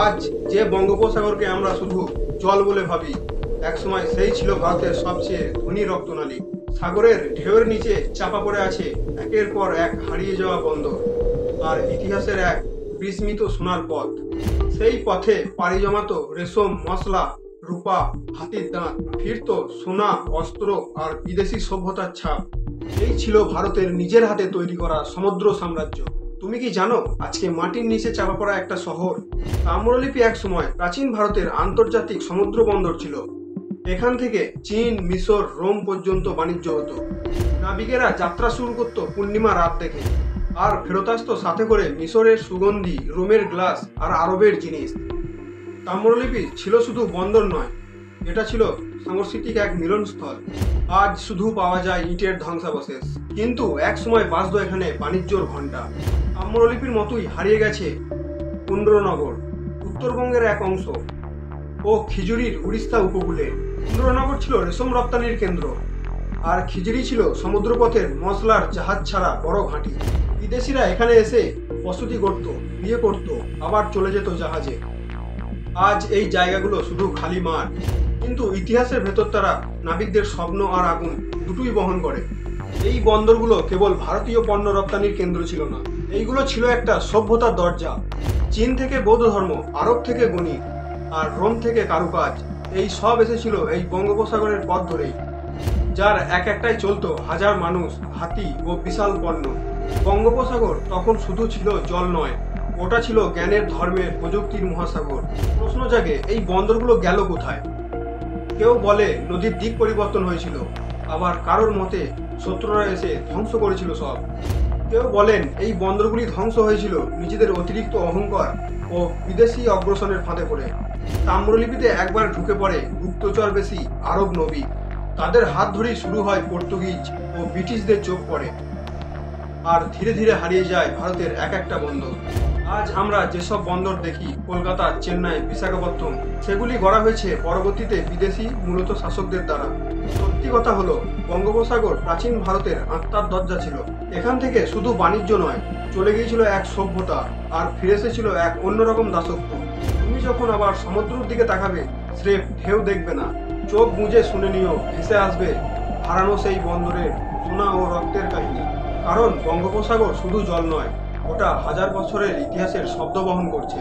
আজ যে বঙ্গোপসাগরকে আমরা শুধু জল বলে ভাবি, একসময় সেই ছিল ভারতের সবচেয়ে ধনী রক্তনালী। সাগরের ঢেউয়ের নিচে চাপা পড়ে আছে একের পর এক হারিয়ে যাওয়া বন্দর আর ইতিহাসের এক বিস্মিত সোনার পথ। সেই পথে পাড়ি জমাতো রেশম, মশলা, রূপা, হাতির দাঁত, ফিরত সোনা, অস্ত্র আর বিদেশি সভ্যতার ছাপ। এই ছিল ভারতের নিজের হাতে তৈরি করা সমুদ্র সাম্রাজ্য। তুমি কি জানো, আজকে মাটির নিচে চাপা পড়া একটা শহর তাম্রলিপি এক সময় প্রাচীন ভারতের আন্তর্জাতিক সমুদ্র বন্দর ছিল। এখান থেকে চীন, মিশর, রোম পর্যন্ত বাণিজ্য হতো। নাবিকেরা যাত্রা শুরু করত পূর্ণিমা রাত দেখে, আর ফেরত আসতো সাথে করে মিশরের সুগন্ধি, রোমের গ্লাস আর আরবের জিনিস। তাম্রলিপি ছিল শুধু বন্দর নয়, এটা ছিল সাংস্কৃতিক এক মিলনস্থল। আজ শুধু পাওয়া যায় ইটের ধ্বংসাবশেষ, কিন্তু এক সময় বাজতো এখানে বাণিজ্যর ঘণ্টা। তাম্রলিপির মতোই হারিয়ে গেছে পুণ্ড্রনগর, উত্তরবঙ্গের এক অংশ, ও খিজুরির উড়িষ্যা উপকূলে। পুণ্ড্রনগর ছিল রেশম রপ্তানির কেন্দ্র, আর খিজুরি ছিল সমুদ্রপথের মশলার জাহাজ ছাড়া বড় ঘাঁটি। বিদেশিরা এখানে এসে বসতি করত, বিয়ে করত, আবার চলে যেত জাহাজে। আজ এই জায়গাগুলো শুধু খালি মাঠ, কিন্তু ইতিহাসের ভেতর তারা নাবিকদের স্বপ্ন আর আগুন দুটোই বহন করে। এই বন্দরগুলো কেবল ভারতীয় পণ্য রপ্তানির কেন্দ্র ছিল না, এইগুলো ছিল একটা সভ্যতার দরজা। চীন থেকে বৌদ্ধ ধর্ম, আরব থেকে গণিত, আর রোম থেকে কারুকাজ, এই সব এসেছিল এই বঙ্গোপসাগরের পথ ধরেই, যার এক একটাই চলতো হাজার মানুষ, হাতি ও বিশাল পণ্য। বঙ্গোপসাগর তখন শুধু ছিল জল নয়, ওটা ছিল জ্ঞানের, ধর্মের, প্রযুক্তির মহাসাগর। প্রশ্ন জাগে, এই বন্দরগুলো গেল কোথায়? কেউ বলে নদীর দিক পরিবর্তন হয়েছিল, আবার কারোর মতে শত্রুরা এসে ধ্বংস করেছিল সব। কেউ বলেন এই বন্দরগুলি ধ্বংস হয়েছিল নিজেদের অতিরিক্ত অহংকার ও বিদেশি অগ্রসনের ফাঁদে পড়ে। তাম্রলিপিতে একবার ঢুকে পড়ে গুপ্তচর বেশি আরব নবী, তাদের হাত ধরেই শুরু হয় পর্তুগিজ ও ব্রিটিশদের চোখ পড়ে, আর ধীরে ধীরে হারিয়ে যায় ভারতের এক একটা বন্দর। আজ আমরা যেসব বন্দর দেখি, কলকাতা, চেন্নাই, বিশাখাপত্তনম, সেগুলি গড়া হয়েছে পরবর্তীতে বিদেশি মূলত শাসকদের দ্বারা। সত্যি কথা হলো, বঙ্গোপসাগর প্রাচীন ভারতের আত্মার দরজা ছিল। এখান থেকে শুধু বাণিজ্য নয়, চলে গিয়েছিল এক সভ্যতা, আর ফিরে এসেছিল এক অন্যরকম দাসত্ব। তুমি যখন আবার সমুদ্রের দিকে তাকাবে, স্রেফ ঢেউ দেখবে না, চোখ বুজে শুনে নিও, ভেসে আসবে হারানো সেই বন্দরের সোনা ও রক্তের কাহিনী। কারণ বঙ্গোপসাগর শুধু জল নয়, ওটা হাজার বছরের ইতিহাসের শব্দ বহন করছে।